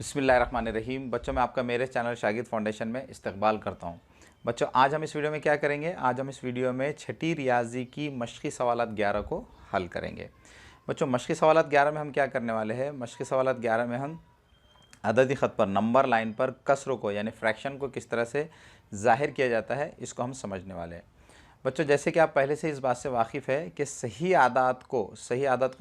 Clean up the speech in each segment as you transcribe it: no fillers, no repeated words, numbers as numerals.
बिस्मिल्लाहिर्रहमानिर्रहीम। बच्चों, मैं आपका मेरे चैनल शागिद फाउंडेशन में इस्तकबाल करता हूं। बच्चों, आज हम इस वीडियो में क्या करेंगे? आज हम इस वीडियो में छठी रियाजी की मशक़ी सवालात 11 को हल करेंगे। बच्चों, मशक़ी सवालात 11 में हम क्या करने वाले हैं? मशक़ी सवालात 11 में हम अददी ख़त पर नंबर लाइन पर कसरों को यानी फ्रैक्शन को किस तरह से ज़ाहिर किया जाता है, इसको हम समझने वाले हैं। बच्चों, जैसे कि आप पहले से इस बात से वाकिफ़ है कि सही आदात को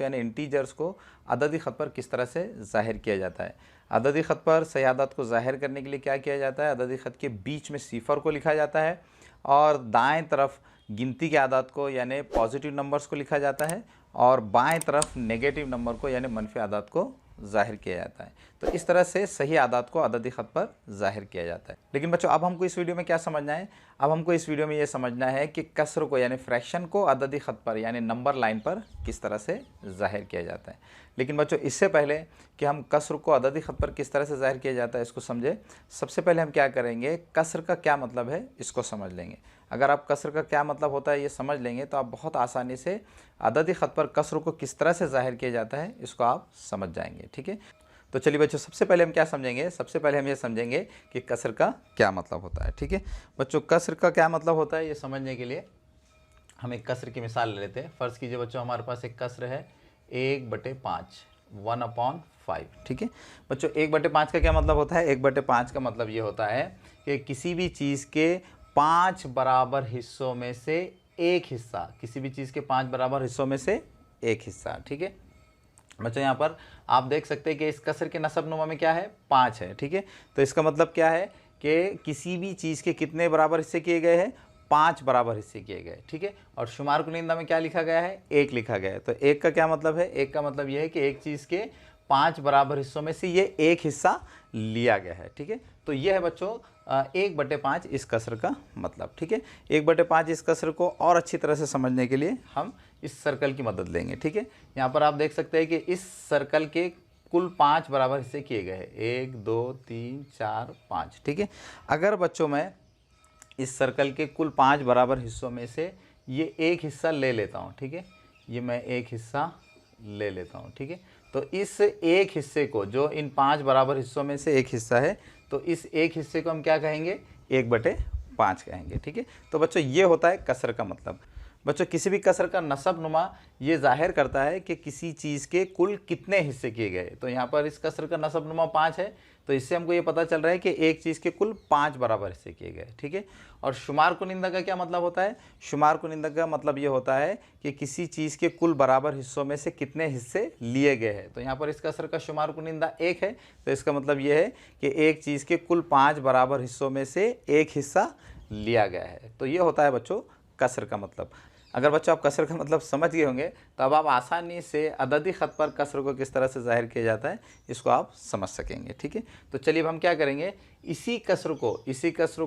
यानी इंटीजर्स को अददी ख़त पर किस तरह से ज़ाहिर किया जाता है। अददी ख़त पर सही आदात को ज़ाहिर करने के लिए क्या किया जाता है? अददी ख़त के बीच में सिफ़र को लिखा जाता है और दाएं तरफ गिनती के आदात को यानी पॉजिटिव नंबर्स को लिखा जाता है और बाएं तरफ नेगेटिव नंबर को यानी मनफी आदात को ज़ाहिर किया जाता है। तो इस तरह से सही आदात को अददी ख़त पर ज़ाहिर किया जाता है। लेकिन बच्चों, अब हमको इस वीडियो में क्या समझना है? अब हमको इस वीडियो में ये समझना है कि कसर को यानी फ्रैक्शन को अददी ख़त पर यानी नंबर लाइन पर किस तरह से ज़ाहिर किया जाता है। लेकिन बच्चों, इससे पहले कि हम कसर को अददी ख़त पर किस तरह से ज़ाहिर किया जाता है इसको समझे, सबसे पहले हम क्या करेंगे? कसर का क्या मतलब है इसको समझ लेंगे। अगर आप कसर का क्या मतलब होता है ये समझ लेंगे तो आप बहुत आसानी से अददी ख़त पर कसर को किस तरह से ज़ाहिर किया जाता है इसको आप समझ जाएंगे। ठीक है, तो चलिए बच्चों, सबसे पहले हम क्या समझेंगे? सबसे पहले हम ये समझेंगे कि कसर का क्या मतलब होता है। ठीक है बच्चों, कसर का क्या मतलब होता है ये समझने के लिए हम एक कसर की मिसाल ले लेते हैं। फ़र्ज़ कीजिए बच्चों, हमारे पास एक कसर है 1/5, 1/5। ठीक है बच्चों, 1/5 का क्या मतलब होता है? 1/5 का मतलब ये होता है कि किसी भी चीज़ के 5 बराबर हिस्सों में से एक हिस्सा, किसी भी चीज़ के 5 बराबर हिस्सों में से एक हिस्सा। ठीक है बच्चों, यहाँ पर आप देख सकते हैं कि इस कसर के नसबनुमा में क्या है? 5 है। ठीक है, तो इसका मतलब क्या है कि किसी भी चीज़ के कितने बराबर हिस्से किए गए हैं? 5 बराबर हिस्से किए गए। ठीक है, और शुमार कुनिंदा में क्या लिखा गया है? 1 लिखा गया है। तो 1 का क्या मतलब है? 1 का मतलब यह है कि एक चीज़ के 5 बराबर हिस्सों में से ये एक हिस्सा लिया गया है। ठीक है, तो यह है बच्चों 1/5 इस कसर का मतलब। ठीक है, 1/5 इस कसर को और अच्छी तरह से समझने के लिए हम इस सर्कल की मदद लेंगे। ठीक है, यहाँ पर आप देख सकते हैं कि इस सर्कल के कुल 5 बराबर हिस्से किए गए हैं, 1 2 3 4 5। ठीक है, अगर बच्चों मैं इस सर्कल के कुल 5 बराबर हिस्सों में से ये एक हिस्सा ले लेता हूँ, ठीक है, ये मैं एक हिस्सा ले लेता हूँ। ठीक है, तो इस एक हिस्से को, जो इन 5 बराबर हिस्सों में से एक हिस्सा है, तो इस एक हिस्से को हम क्या कहेंगे? 1/5 कहेंगे। ठीक है, तो बच्चों ये होता है कसर का मतलब। बच्चों, किसी भी कसर का नसबनुमा ये ज़ाहिर करता है कि किसी चीज़ के कुल कितने हिस्से किए गए। तो यहाँ पर इस कसर का नसबनुमा 5 है, तो इससे हमको ये पता चल रहा है कि एक चीज़ के कुल 5 बराबर हिस्से किए गए। ठीक है, और शुमार कुनिंदा का क्या मतलब होता है? शुमार कुनिंदा का मतलब ये होता है कि किसी चीज़ के कुल बराबर हिस्सों में से कितने हिस्से लिए गए हैं। तो यहाँ पर इस कसर का शुमार कुनिंदा 1 है, तो इसका मतलब ये है कि एक चीज़ के कुल 5 बराबर हिस्सों में से एक हिस्सा लिया गया है। तो ये होता है बच्चों कसर का मतलब। अगर बच्चों आप कसर का मतलब समझ गए होंगे तो अब आप आसानी से अददी ख़त पर कसर को किस तरह से ज़ाहिर किया जाता है इसको आप समझ सकेंगे। ठीक है, तो चलिए अब हम क्या करेंगे? इसी कसर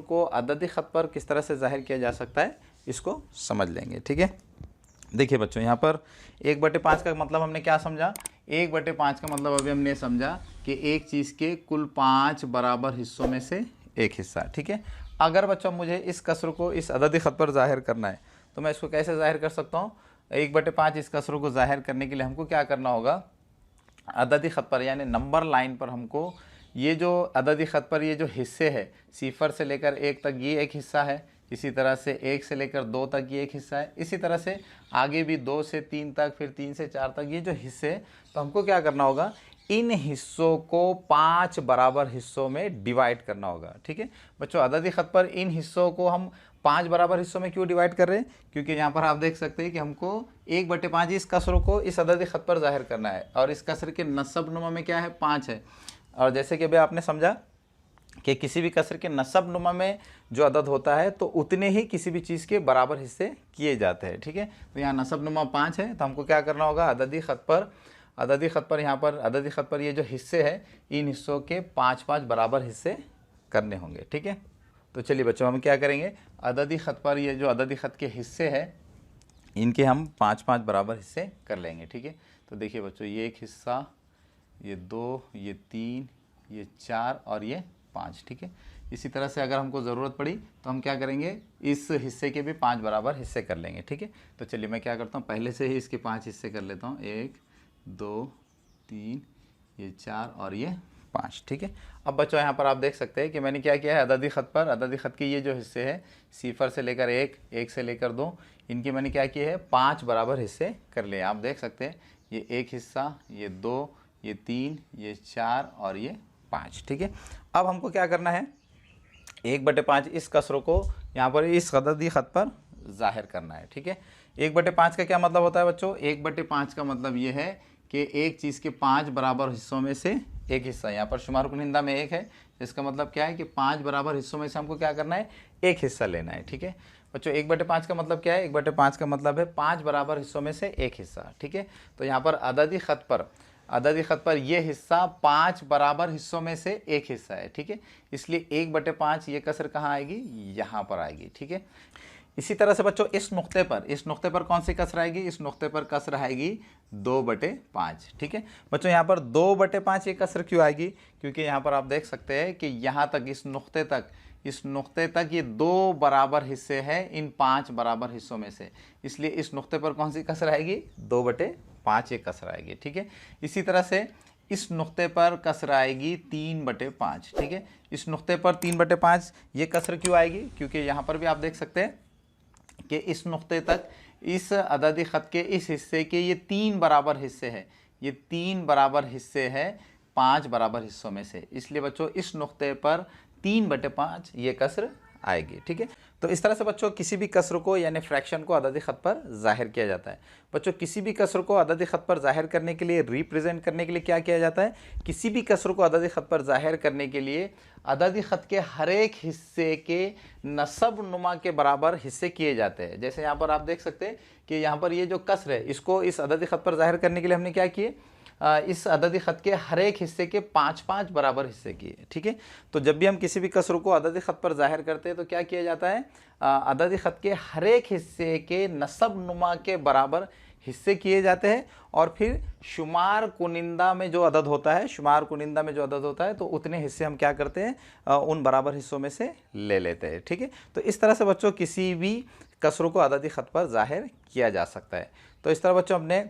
को अददी ख़त पर किस तरह से ज़ाहिर किया जा सकता है इसको समझ लेंगे। ठीक है, देखिए बच्चों, यहाँ पर 1/5 का मतलब हमने क्या समझा? 1/5 का मतलब अभी हमने समझा कि एक चीज़ के कुल 5 बराबर हिस्सों में से एक हिस्सा। ठीक है, अगर बच्चों मुझे इस कसर को इस अददी ख़त पर ज़ाहिर करना है तो मैं इसको कैसे ज़ाहिर कर सकता हूँ? 1/5 इस कसर को ज़ाहिर करने के लिए हमको क्या करना होगा? अददी ख़त पर यानी नंबर लाइन पर हमको ये जो अददी ख़त पर ये जो हिस्से है, सिफर से लेकर 1 तक ये एक हिस्सा है, इसी तरह से 1 से लेकर 2 तक ये एक हिस्सा है, इसी तरह से आगे भी 2 से 3 तक, फिर 3 से 4 तक ये जो हिस्से हैं, तो हमको क्या करना होगा? इन हिस्सों को 5 बराबर हिस्सों में डिवाइड करना होगा। ठीक है बच्चों, अददी ख़त पर इन हिस्सों को हम 5 बराबर हिस्सों में क्यों डिवाइड कर रहे हैं? क्योंकि यहाँ पर आप देख सकते हैं कि हमको 1/5 इस कसर को इस अददी ख़त पर ज़ाहिर करना है और इस कसर के नसबनुमा में क्या है? 5 है। और जैसे कि अभी आपने समझा कि किसी भी कसर के नसबनुमा में जो अदद होता है तो उतने ही किसी भी चीज़ के बराबर हिस्से किए जाते हैं। ठीक है, तो यहाँ नसबनुमा 5 है, तो हमको क्या करना होगा? अददी ख़त पर यहाँ पर अददी ख़त पर ये जो हिस्से हैं, इन हिस्सों के 5-5 बराबर हिस्से करने होंगे। ठीक है, तो चलिए बच्चों हम क्या करेंगे? अददी ख़त पर ये जो अददी ख़त के हिस्से हैं इनके हम 5-5 बराबर हिस्से कर लेंगे। ठीक है, तो देखिए बच्चों, ये एक हिस्सा, ये 2, ये 3, ये 4 और ये 5। ठीक है, इसी तरह से अगर हमको ज़रूरत पड़ी तो हम क्या करेंगे? इस हिस्से के भी 5 बराबर हिस्से कर लेंगे। ठीक है, तो चलिए मैं क्या करता हूँ, पहले से ही इसके 5 हिस्से कर लेता हूँ। 1 2 3, ये 4 और ये 5। ठीक है, अब बच्चों यहाँ पर आप देख सकते हैं कि मैंने क्या किया है, अददी ख़त पर अददी ख़त के ये जो हिस्से हैं 0 से लेकर 1, 1 से लेकर 2, इनकी मैंने क्या किया है 5 बराबर हिस्से कर लिए। आप देख सकते हैं ये 1 हिस्सा, ये 2, ये 3, ये 4 और ये 5। ठीक है, अब हमको क्या करना है, 1/5 इस कसरों को यहाँ पर इस अददी ख़त पर ज़ाहिर करना है। ठीक है, 1/5 का क्या मतलब होता है बच्चों, 1/5 का मतलब ये है कि एक चीज़ के 5 बराबर हिस्सों में से एक हिस्सा, यहाँ पर शुमार कुनिंदा में 1 है, इसका मतलब क्या है कि 5 बराबर हिस्सों में से हमको क्या करना है, एक हिस्सा लेना है। ठीक है बच्चों, 1/5 का मतलब क्या है, 1/5 का मतलब है 5 बराबर हिस्सों में से एक हिस्सा। ठीक है, तो यहाँ पर अददी ख़त पर यह हिस्सा 5 बराबर हिस्सों में से एक हिस्सा है। ठीक है, इसलिए 1/5 ये कसर कहाँ आएगी, यहाँ पर आएगी। ठीक है, इसी तरह से बच्चों इस नुक्ते पर कौन सी कसर आएगी, इस नुक्ते पर कसर आएगी 2/5। ठीक है बच्चों, यहाँ पर 2/5 ये कसर क्यों आएगी, क्योंकि यहाँ पर आप देख सकते हैं कि यहाँ तक इस नुक्ते तक ये 2 बराबर हिस्से हैं इन 5 बराबर हिस्सों में से, इसलिए इस नुक्ते पर कौन सी कसर आएगी, 2/5 ये कसर आएगी। ठीक है, इसी तरह से इस नुक्ते पर कसर आएगी 3/5। ठीक है, इस नुक्ते पर 3/5 ये कसर क्यों आएगी, क्योंकि यहाँ पर भी आप देख सकते हैं कि इस नुक्ते तक इस अददी ख़त के इस हिस्से के ये 3 बराबर हिस्से हैं, ये 3 बराबर हिस्से हैं 5 बराबर हिस्सों में से, इसलिए बच्चों इस नुक्ते पर 3/5 ये कसर आएगी। ठीक है, तो इस तरह से बच्चों किसी भी कसर को यानी फ्रैक्शन को अददी ख़त पर ज़ाहिर किया जाता है। बच्चों किसी भी कसर को अददी ख़त पर ज़ाहिर करने के लिए, रिप्रेजेंट करने के लिए क्या किया जाता है, किसी भी कसर को अददी ख़त पर ज़ाहिर करने के लिए अददी ख़त के हर एक हिस्से के नसब नुमा के बराबर हिस्से किए जाते हैं। जैसे यहाँ पर आप देख सकते हैं कि यहाँ पर ये जो कसर है, इसको इस अददी ख़त पर ज़ाहिर करने के लिए हमने क्या किए, इस अददी ख़त के हर एक हिस्से के 5-5 बराबर हिस्से किए। ठीक है, तो जब भी हम किसी भी कसर को अददी ख़त पर ज़ाहिर करते हैं तो क्या किया जाता है, अददी ख़त के हर एक हिस्से के नसब नुमा के बराबर हिस्से किए जाते हैं और फिर शुमार कुनिंदा में जो अदद होता है तो उतने हिस्से हम क्या करते हैं, उन बराबर हिस्सों में से ले लेते हैं। ठीक है, तो इस तरह से बच्चों किसी भी कसरों को अददी ख़त पर ज़ाहिर किया जा सकता है। तो इस तरह बच्चों हमने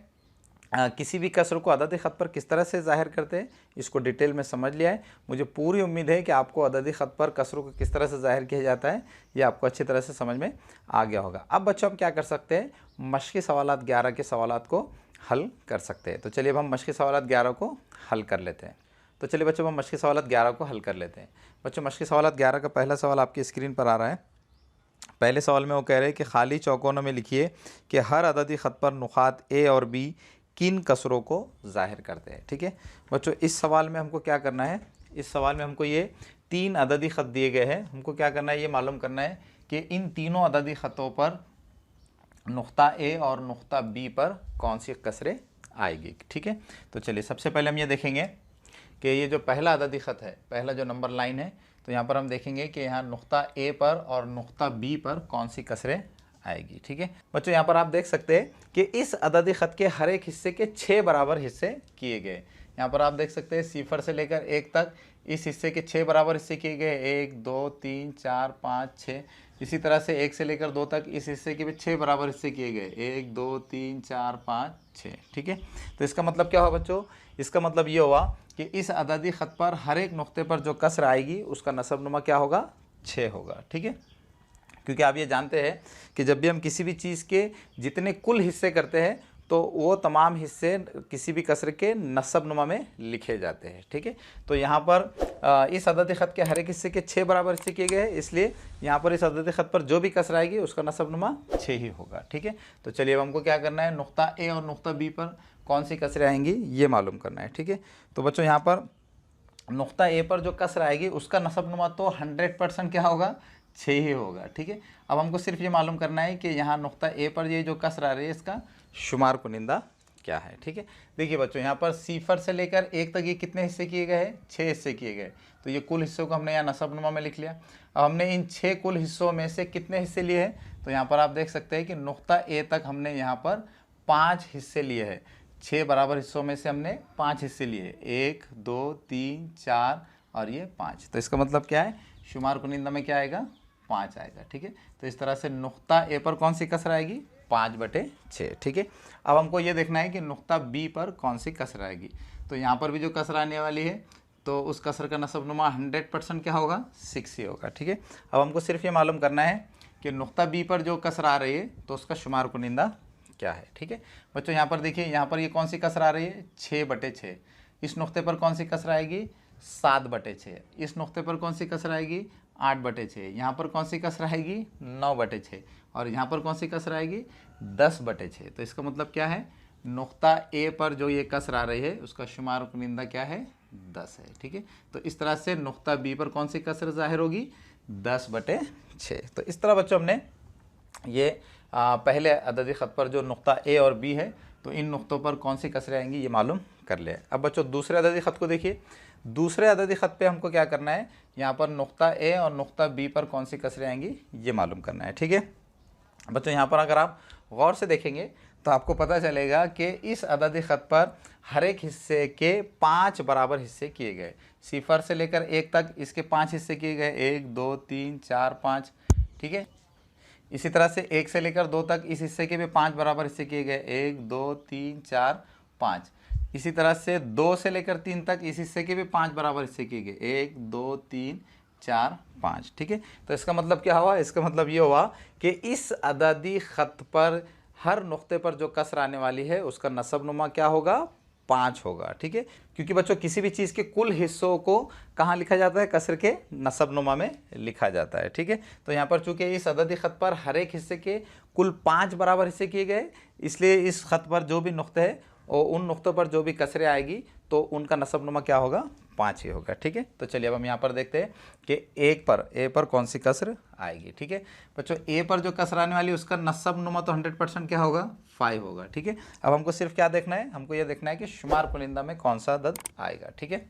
किसी भी कसर को अददी ख़त पर किस तरह से ज़ाहिर करते हैं इसको डिटेल में समझ लिया है। मुझे पूरी उम्मीद है कि आपको अददी ख़त पर कसरों को किस तरह से ज़ाहिर किया जाता है ये आपको अच्छी तरह से समझ में आ गया होगा। अब बच्चों हम क्या कर सकते हैं, मश्क़ी सवालात 11 के सवालात को हल कर सकते हैं। तो चलिए अब हम मश्क़ी सवालात 11 को हल कर लेते हैं। तो चलिए बच्चों हम मश्क़ी सवालात 11 को हल कर लेते हैं। बच्चों मश्क़ी सवालात 11 का पहला सवाल आपकी स्क्रीन पर आ रहा है। पहले सवाल में वो कह रहे हैं कि खाली चौकोनों में लिखिए कि हर अददी ख़त पर नुक़ात ए और बी किन कसरों को ज़ाहिर करते हैं। ठीक है बच्चों, इस सवाल में हमको क्या करना है, इस सवाल में हमको ये 3 अददी ख़त दिए गए हैं, हमको क्या करना है, ये मालूम करना है कि इन तीनों अददी ख़तों पर नुक़्ता ए और नुक़्ता बी पर कौन सी कसरें आएगी। ठीक है, तो चलिए सबसे पहले हम ये देखेंगे कि ये जो पहला अददी ख़त है, पहला जो नंबर लाइन है, तो यहाँ पर हम देखेंगे कि यहाँ नुक़्ता ए पर और नुक़्ता बी पर कौन सी कसरें आएगी। ठीक है बच्चों, यहाँ पर आप देख सकते हैं कि इस अददी ख़त के हर एक हिस्से के 6 बराबर हिस्से किए गए। यहाँ पर आप देख सकते हैं 0 से लेकर 1 तक इस हिस्से के 6 बराबर हिस्से किए गए, 1 2 3 4 5 6। इसी तरह से 1 से लेकर 2 तक इस हिस्से के भी 6 बराबर हिस्से किए गए, 1 2 3 4 5 6। ठीक है, तो इसका मतलब क्या हुआ बच्चों, इसका मतलब ये हुआ कि इस अददी ख़त पर हर एक नुक़्ते पर जो कसर आएगी उसका नसब नुमा क्या होगा, 6 होगा। ठीक है, क्योंकि आप ये जानते हैं कि जब भी हम किसी भी चीज़ के जितने कुल हिस्से करते हैं तो वो तमाम हिस्से किसी भी कसर के नसब नुमा में लिखे जाते हैं। ठीक है, तो यहाँ पर इस अददी ख़त के हर एक हिस्से के 6 बराबर हिस्से किए गए हैं, इसलिए यहाँ पर इस अददी ख़त पर जो भी कसर आएगी उसका नसब नुमा 6 ही होगा। ठीक है, तो चलिए अब हमको क्या करना है, नुक़्ता ए और नुक़्ता बी पर कौन सी कसरें आएंगी ये मालूम करना है। ठीक है, तो बच्चों यहाँ पर नुक़्ता ए पर जो कसर आएगी उसका नसब नुमा तो 100% क्या होगा, 6 ही होगा। ठीक है, अब हमको सिर्फ ये मालूम करना है कि यहाँ नुक़्ता ए पर ये जो कसर आ रही है इसका शुमार कुनिंदा क्या है। ठीक है, देखिए बच्चों यहाँ पर 0 से लेकर 1 तक ये कितने हिस्से किए गए हैं, 6 हिस्से किए गए, तो ये कुल हिस्सों को हमने यहाँ नसब नुमा में लिख लिया। अब हमने इन 6 कुल हिस्सों में से कितने हिस्से लिए हैं, तो यहाँ पर आप देख सकते हैं कि नुक़्ता ए तक हमने यहाँ पर 5 हिस्से लिए हैं, 6 बराबर हिस्सों में से हमने 5 हिस्से लिए, 1 2 3 4 और ये 5। तो इसका मतलब क्या है, शुमार कुनिंदा में क्या आएगा, 5 आएगा। ठीक है, तो इस तरह से नुक़्ता ए पर कौन सी कसर आएगी, 5/6। ठीक है, अब हमको ये देखना है कि नुक़्ता बी पर कौन सी कसर आएगी। तो यहाँ पर भी जो कसर आने वाली है तो उस कसर का नसबनुमा 100% क्या होगा, 6 ही होगा। ठीक है, अब हमको सिर्फ ये मालूम करना है कि नुक्ता बी पर जो कसर आ रही है तो उसका शुमार कुनिंदा क्या है। ठीक है बच्चों, यहाँ पर देखिए, यहाँ पर ये कौन सी कसर आ रही है, 6/6। इस नुक्ते पर कौन सी कसर आएगी, 7/6। इस नुक्ते पर कौन सी कसर आएगी, 8/6। यहाँ पर कौन सी कसर आएगी, 9/6। और यहाँ पर कौन सी कसर आएगी, 10/6। तो इसका मतलब क्या है, नुक्ता ए पर जो ये कसर आ रही है उसका शुमार कुनिंदा क्या है, 10 है। ठीक है, तो इस तरह से नुक्ता बी पर कौन सी कसर ज़ाहिर होगी, 10/6। तो इस तरह बच्चों हमने ये पहले अददी ख़त पर जो नुक्ता ए और बी है तो इन नुक्तों पर कौन सी कसरें आएंगी ये मालूम कर ले। अब बच्चों दूसरे अददी ख़त को देखिए। दूसरे अददी ख़त पे हमको क्या करना है, यहाँ पर नुक्ता ए और नुक्ता बी पर कौन सी कसरें आएंगी ये मालूम करना है। ठीक है बच्चों, यहाँ पर अगर आप गौर से देखेंगे तो आपको पता चलेगा कि इस अददी ख़त पर हर एक हिस्से के 5 बराबर हिस्से किए गए। 0 से लेकर 1 तक इसके 5 हिस्से किए गए, 1 2 3 4 5। ठीक है, इसी तरह से 1 से लेकर 2 तक इस हिस्से के भी 5 बराबर हिस्से किए गए, 1 2 3 4 5। इसी तरह से 2 से लेकर 3 तक इस हिस्से के भी 5 बराबर हिस्से किए गए, 1 2 3 4 5। ठीक है, तो इसका मतलब क्या हुआ, इसका मतलब ये हुआ कि इस अददी ख़त पर हर नुक्ते पर जो कसर आने वाली है उसका नसबनुमा क्या होगा, 5 होगा। ठीक है, क्योंकि बच्चों किसी भी चीज़ के कुल हिस्सों को कहाँ लिखा जाता है, कसर के नसबनुमा में लिखा जाता है। ठीक है, तो यहाँ पर चूँकि इस अददी ख़त पर हर एक हिस्से के कुल 5 बराबर हिस्से किए गए, इसलिए इस ख़त पर जो भी नुक्ते है और उन नुक्तों पर जो भी कसरें आएगी तो उनका नसबनुमा क्या होगा, 5 ही होगा। ठीक है, तो चलिए अब हम यहाँ पर देखते हैं कि ए पर कौन सी कसर आएगी। ठीक है बच्चों, ए पर जो कसर आने वाली है उसका नसबनुमा तो 100% क्या होगा, 5 होगा। ठीक है, अब हमको सिर्फ क्या देखना है, हमको ये देखना है कि शुमार कुनिंदा में कौन सा अदद आएगा। ठीक है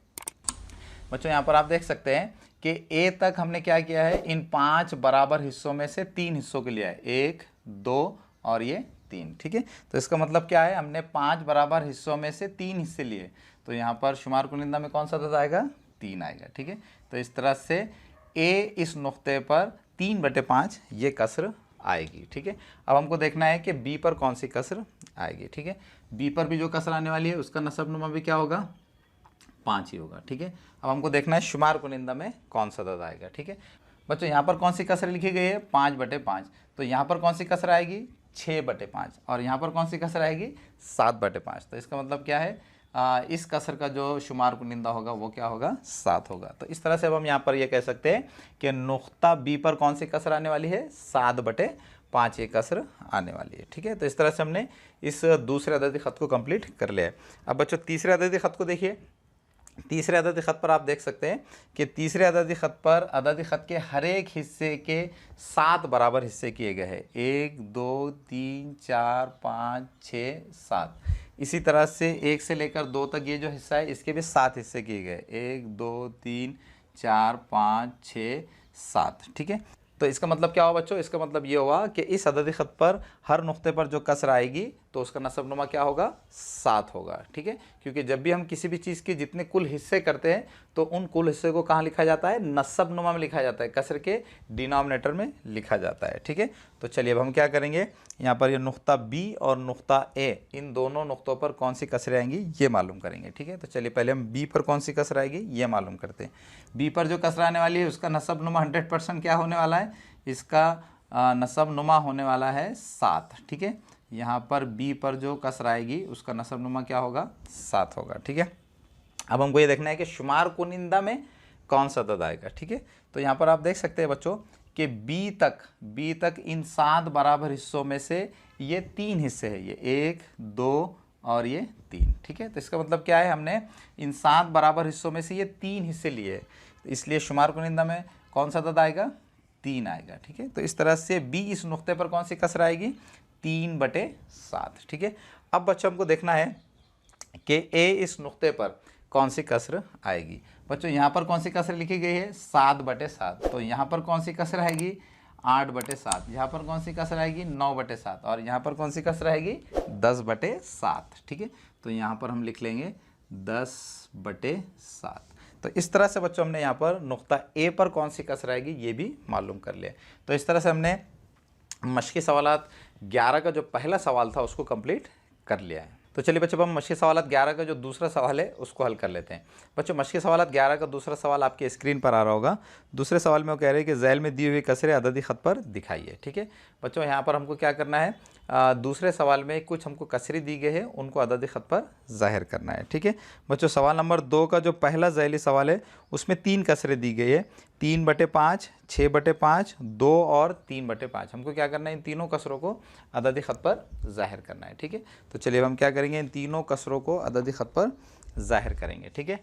बच्चों, यहाँ पर आप देख सकते हैं कि ए तक हमने क्या किया है, इन 5 बराबर हिस्सों में से 3 हिस्सों के लिए है, 1 2 और ये 3। ठीक है, तो इसका मतलब क्या है, हमने 5 बराबर हिस्सों में से 3 हिस्से लिए, तो यहाँ पर शुमार कुनिंदा में कौन सा अदद आएगा, 3 आएगा। ठीक है, तो इस तरह से ए इस नुक्ते पर 3/5 ये कसर आएगी। ठीक है, अब हमको देखना है कि बी पर कौन सी कसर आएगी। ठीक है, बी पर भी जो कसर आने वाली है उसका नसबनुमा भी क्या होगा, 5 ही होगा। ठीक है, अब हमको देखना है शुमार कुनिंदा में कौन सा अदद आएगा। ठीक है बच्चों, यहाँ पर कौन सी कसर लिखी गई है, 5/5। तो यहाँ पर कौन सी कसर आएगी, 6/5। और यहाँ पर कौन सी कसर आएगी, 7/5। तो इसका मतलब क्या है, इस कसर का जो शुमार कुनिंदा होगा वो क्या होगा, 7 होगा। तो इस तरह से अब हम यहाँ पर ये कह सकते हैं कि नुक्ता बी पर कौन सी कसर आने वाली है, 7/5 ये कसर आने वाली है। ठीक है, तो इस तरह से हमने इस दूसरे अददी ख़त को कंप्लीट कर लिया है। अब बच्चों तीसरे अददी ख़त को देखिए। तीसरे अददी ख़त पर आप देख सकते हैं कि तीसरे अददी ख़त पर अददी ख़त के हर एक हिस्से के 7 बराबर हिस्से किए गए हैं, 1 2 3 4 5 6 7। इसी तरह से 1 से लेकर 2 तक ये जो हिस्सा है इसके भी 7 हिस्से किए गए, 1 2 3 4 5 6 7। ठीक है, तो इसका मतलब क्या हुआ बच्चों, इसका मतलब ये हुआ कि इस अददी ख़त पर हर नुक्ते पर जो कसर आएगी तो उसका नसबनुमा क्या होगा, 7 होगा। ठीक है, क्योंकि जब भी हम किसी भी चीज़ के जितने कुल हिस्से करते हैं तो उन कुल हिस्से को कहाँ लिखा जाता है, नसबनुमा में लिखा जाता है, कसर के डिनोमिनेटर में लिखा जाता है। ठीक है, तो चलिए अब हम क्या करेंगे, यहाँ पर ये नुक्ता बी और नुक्ता ए, इन दोनों नुक्तों पर कौन सी कसरें आएंगी ये मालूम करेंगे। ठीक है, तो चलिए पहले हम बी पर कौन सी कसर आएगी ये मालूम करते हैं। बी पर जो कसर आने वाली है उसका नसबनुमा 100% क्या होने वाला है, इसका नसबनुमा होने वाला है 7। ठीक है, यहाँ पर बी पर जो कसर आएगी उसका नसबनुमा क्या होगा, 7 होगा। ठीक है, अब हमको ये देखना है कि शुमार कुनिंदा में कौन सा अदद आएगा। ठीक है, तो यहाँ पर आप देख सकते हैं बच्चों कि बी तक इन 7 बराबर हिस्सों में से ये 3 हिस्से हैं, ये 1 2 और ये 3। ठीक है, तो इसका मतलब क्या है, हमने इन 7 बराबर हिस्सों में से ये 3 हिस्से लिए, इसलिए शुमार कुनिंदा में कौन सा अदद आएगा, 3 आएगा। ठीक है, तो इस तरह से बी इस नुक्ते पर कौन सी कसर आएगी, 3/7। ठीक है, अब बच्चों हमको देखना है कि ए इस नुक्ते पर कौन सी कसर आएगी। बच्चों यहाँ पर कौन सी कसर लिखी गई है, 7/7। तो यहाँ पर कौन सी कसर आएगी, 8/7। यहाँ पर कौन सी कसर आएगी, 9/7। और यहाँ पर कौन सी कसर आएगी, 10/7। ठीक है, तो यहाँ पर हम लिख लेंगे 10/7। तो इस तरह से बच्चों हमने यहाँ पर नुक्ता ए पर कौन सी कसर आएगी ये भी मालूम कर लिया। तो इस तरह से हमने मशक़ी सवालात 11 का जो पहला सवाल था उसको कंप्लीट कर लिया है। तो चलिए बच्चों, अब हम मशक़ी सवालात 11 का जो दूसरा सवाल है उसको हल कर लेते हैं। बच्चों, मशक़ी सवालात 11 का दूसरा सवाल आपके स्क्रीन पर आ रहा होगा। दूसरे सवाल में वो कह रहे हैं कि ज़ैल में दी हुई कसरे अददी ख़त पर दिखाइए। ठीक है बच्चों, यहाँ पर हमको क्या करना है, दूसरे सवाल में कुछ हमको कसरे दी गए हैं, उनको अददी ख़त पर ज़ाहिर करना है। ठीक है बच्चों, सवाल नंबर 2 का जो पहला ज़ैली सवाल है उसमें 3 कसरे दी गई है, 3/5, 6/5, 2 और 3/5। हमको क्या करना है, इन तीनों कसरों को अददी ख़त पर ज़ाहिर करना है। ठीक है, तो चलिए अब हम क्या करेंगे, इन तीनों कसरों को अददी ख़त पर ज़ाहिर करेंगे। ठीक है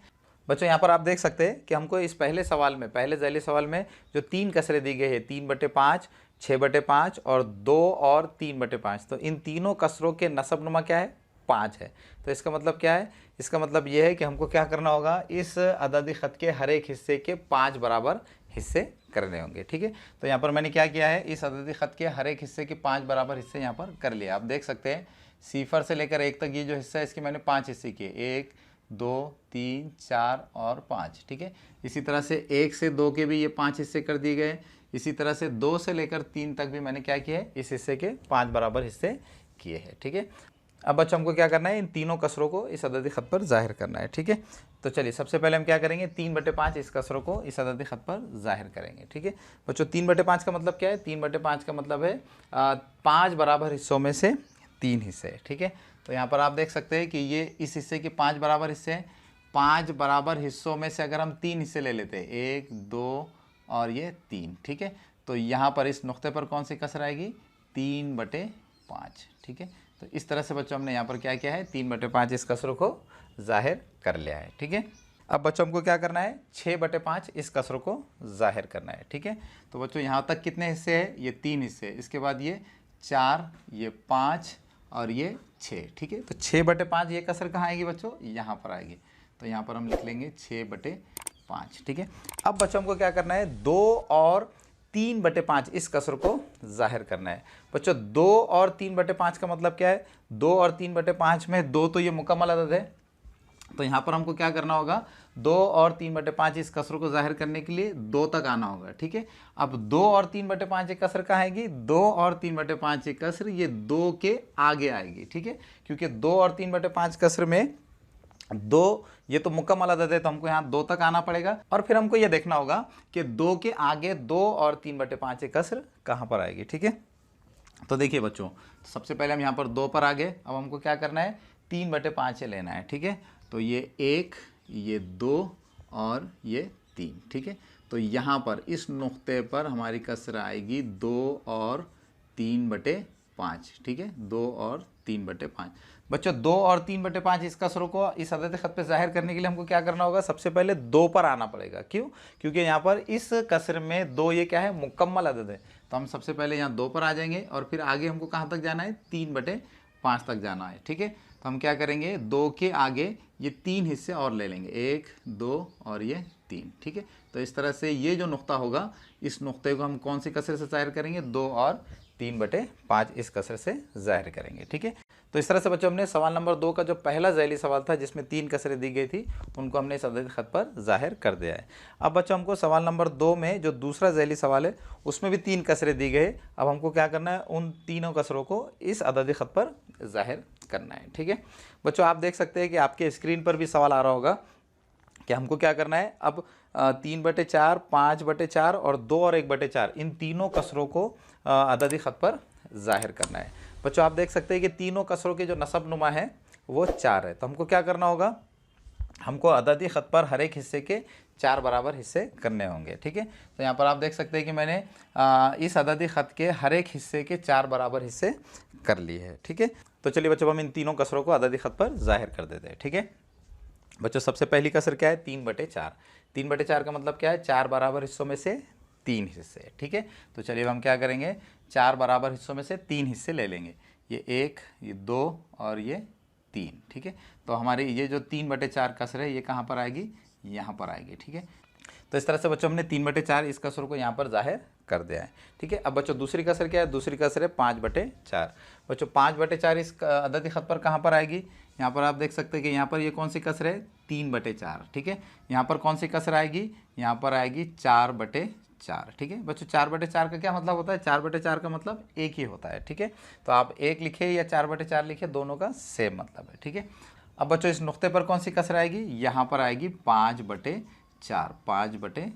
बच्चों, यहाँ पर आप देख सकते हैं कि हमको इस पहले सवाल में, पहले ज़ैली सवाल में जो 3 कसरे दी गई है, 3/5, 6/5 और 2 और 3/5, तो इन तीनों कसरों के नसबनुमा क्या है, 5 है। तो इसका मतलब क्या है, इसका मतलब ये है कि हमको क्या करना होगा, इस अददी ख़त के हर एक हिस्से के 5 बराबर हिस्से करने होंगे। ठीक है, तो यहाँ पर मैंने क्या किया है, इस अददी ख़त के हर एक हिस्से के 5 बराबर हिस्से यहाँ पर कर लिए। आप देख सकते हैं 0 से लेकर 1 तक ये जो हिस्सा है इसके मैंने 5 हिस्से किए, 1, 2, 3, 4 और 5। ठीक है, इसी तरह से 1 से 2 के भी ये 5 हिस्से कर दिए गए। इसी तरह से 2 से लेकर 3 तक भी मैंने क्या किया है, इस हिस्से के 5 बराबर हिस्से किए हैं। ठीक है, अब बच्चों हमको क्या करना है, इन तीनों कसरों को इस अददी ख़त पर ज़ाहिर करना है। ठीक है, तो चलिए सबसे पहले हम क्या करेंगे, 3/5 इस कसरों को इस अददी ख़त पर ज़ाहिर करेंगे। ठीक है बच्चों, 3/5 का मतलब क्या है, 3/5 का मतलब है 5 बराबर हिस्सों में से 3 हिस्से। ठीक है, तो यहाँ पर आप देख सकते हैं कि ये इस हिस्से के 5 बराबर हिस्से हैं। 5 बराबर हिस्सों में से अगर हम 3 हिस्से ले लेते हैं, 1, 2 और ये 3। ठीक है, तो यहाँ पर इस नुक्ते पर कौन सी कसर आएगी, 3/5। ठीक है, तो इस तरह से बच्चों हमने यहाँ पर क्या किया है, 3/5 इस कसरों को ज़ाहिर कर लिया है। ठीक है, अब बच्चों हमको क्या करना है, 6/5 इस कसरों को ज़ाहिर करना है। ठीक है, तो बच्चों यहाँ तक कितने हिस्से हैं, ये 3 हिस्से, इसके बाद ये 4, ये 5 और ये 6। ठीक है, तो 6/5 ये कसर कहाँ आएगी बच्चों, यहाँ पर आएगी। तो यहाँ पर हम लिख लेंगे 6/5। ठीक है, अब बच्चों हमको क्या करना है, 2 और 3/5 इस कसर को ज़ाहिर करना है। बच्चों 2 और 3/5 का मतलब क्या है, 2 और 3/5 में 2 तो ये मुकम्मल अदद है, तो यहाँ पर हमको क्या करना होगा, 2 और 3/5 इस कसर को ज़ाहिर करने के लिए 2 तक आना होगा। ठीक है, अब 2 और 3/5 एक कसर कहाँ आएगी, 2 और 3/5 एक कसर ये 2 के आगे आएगी। ठीक है, क्योंकि 2 और 3/5 कसर में 2 ये तो मुकम्मल अदद है, तो हमको यहाँ 2 तक आना पड़ेगा और फिर हमको ये देखना होगा कि 2 के आगे 2 और 3/5 कसर कहाँ पर आएगी। ठीक है, तो देखिए बच्चों, सबसे पहले हम यहाँ पर 2 पर आ गए। अब हमको क्या करना है, 3/5 लेना है। ठीक है, तो ये 1, ये 2 और ये 3। ठीक है, तो यहाँ पर इस नुक्ते पर हमारी कसर आएगी 2 और 3/5। ठीक है, 2 और 3/5। बच्चों 2 और 3/5 इस कसरों को इस अदद ख़त पे ज़ाहिर करने के लिए हमको क्या करना होगा, सबसे पहले 2 पर आना पड़ेगा। क्यों, क्योंकि यहाँ पर इस कसर में 2 ये क्या है, मुकम्मल अदद है, तो हम सबसे पहले यहाँ 2 पर आ जाएंगे और फिर आगे हमको कहाँ तक जाना है, 3/5 तक जाना है। ठीक है, तो हम क्या करेंगे, 2 के आगे ये 3 हिस्से और ले लेंगे, 1, 2 और ये 3। ठीक है, तो इस तरह से ये जो नुक्ता होगा, इस नुक्ते को हम कौन सी कसर से ज़ाहिर करेंगे, 2 और 3/5 इस कसर से ज़ाहिर करेंगे। ठीक है, तो इस तरह से बच्चों हमने सवाल नंबर 2 का जो पहला ज़ैली सवाल था जिसमें 3 कसरें दी गई थी, उनको हमने इस अददी ख़त पर ज़ाहिर कर दिया है। अब बच्चों हमको सवाल नंबर 2 में जो दूसरा ज़ैली सवाल है उसमें भी 3 कसरें दी गई। अब हमको क्या करना है, उन तीनों कसरों को इस अददी ख़त पर ज़ाहिर करना है। ठीक है बच्चों, आप देख सकते हैं कि आपके स्क्रीन पर भी सवाल आ रहा होगा कि हमको क्या करना है, अब 3/4, 5/4 और 2 और 1/4 इन तीनों कसरों को अददी ख़त पर ज़ाहिर करना है। बच्चों आप देख सकते हैं कि तीनों कसरों के जो नसब नुमा है वो 4 है, तो हमको क्या करना होगा, हमको अददी ख़त पर हर एक हिस्से के 4 बराबर हिस्से करने होंगे। ठीक है, तो यहाँ पर आप देख सकते हैं कि मैंने इस अददी ख़त के हर एक हिस्से के 4 बराबर हिस्से कर लिए हैं। ठीक है, तो चलिए बच्चों हम इन तीनों कसरों को अददी ख़त पर ज़ाहिर कर देते हैं। ठीक है बच्चों, सबसे पहली कसर क्या है, 3/4। 3/4 का मतलब क्या है, 4 बराबर हिस्सों में से 3 हिस्से। ठीक है, तो चलिए हम क्या करेंगे, 4 बराबर हिस्सों में से 3 हिस्से ले लेंगे, ये 1, ये 2 और ये 3। ठीक है, तो हमारी ये जो 3/4 कसर है ये कहाँ पर आएगी, यहाँ पर आएगी। ठीक है, तो इस तरह से बच्चों हमने 3/4 इस कसर को यहाँ पर ज़ाहिर कर दिया है। ठीक है, अब बच्चों दूसरी कसर क्या है, दूसरी कसर है 5/4। बच्चों 5/4 इस अददी ख़त पर कहाँ पर आएगी, यहाँ पर आप देख सकते हैं कि यहाँ पर ये कौन सी कसर है, 3/4। ठीक है, यहाँ पर कौन सी कसर आएगी, यहाँ पर आएगी 4/4। 4। ठीक है बच्चों, 4/4 का क्या मतलब होता है? 4/4 का मतलब एक ही होता है। ठीक है, तो आप एक लिखे या 4/4 लिखे, दोनों का सेम मतलब है। ठीक है, अब बच्चों इस नुक्ते पर कौन सी कसर आएगी? यहाँ पर आएगी 5/4, 5/4।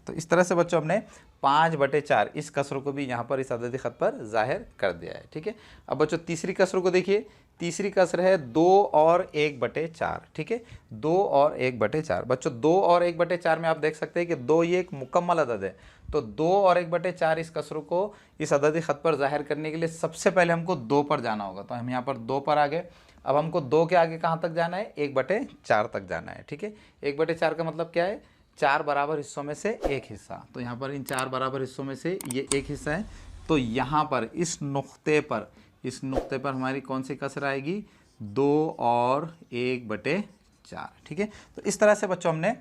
तो इस तरह से बच्चों हमने 5/4 इस कसर को भी यहाँ पर इस अददी ख़त पर ज़ाहिर कर दिया है। ठीक है, अब बच्चों तीसरी कसर को देखिए, तीसरी कसर है 2 और 1/4। ठीक है, 2 और 1/4। बच्चों 2 और 1/4 में आप देख सकते हैं कि 2 ये एक मुकम्मल अदद है, तो 2 और 1/4 इस कसर को इस अददी ख़त पर ज़ाहिर करने के लिए सबसे पहले हमको 2 पर जाना होगा। तो हम यहाँ पर 2 पर आ गए। अब हमको 2 के आगे कहाँ तक जाना है? 1/4 तक जाना है। ठीक है, 1/4 का मतलब क्या है? 4 बराबर हिस्सों में से एक हिस्सा। तो यहाँ पर इन 4 बराबर हिस्सों में से ये एक हिस्सा है, तो यहाँ पर इस नुक्ते पर हमारी कौन सी कसर आएगी? 2 और 1/4। ठीक है, तो इस तरह से बच्चों हमने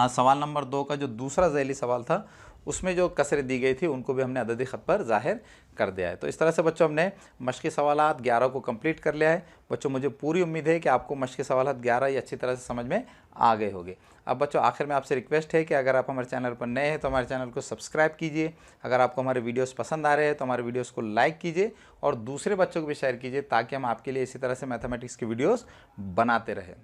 सवाल नंबर 2 का जो दूसरा ज़ैली सवाल था उसमें जो कसरें दी गई थी उनको भी हमने अददी ख़त पर ज़ाहिर कर दिया है। तो इस तरह से बच्चों हमने मश्क़ी सवालात 11 को कंप्लीट कर लिया है। बच्चों मुझे पूरी उम्मीद है कि आपको मश्क़ी सवालात 11 ये अच्छी तरह से समझ में आ गए होंगे। अब बच्चों आखिर में आपसे रिक्वेस्ट है कि अगर आप हमारे चैनल पर नए हैं तो हमारे चैनल को सब्सक्राइब कीजिए। अगर आपको हमारे वीडियोस पसंद आ रहे हैं तो हमारे वीडियोस को लाइक कीजिए और दूसरे बच्चों को भी शेयर कीजिए, ताकि हम आपके लिए इसी तरह से मैथमेटिक्स की वीडियोस बनाते रहें।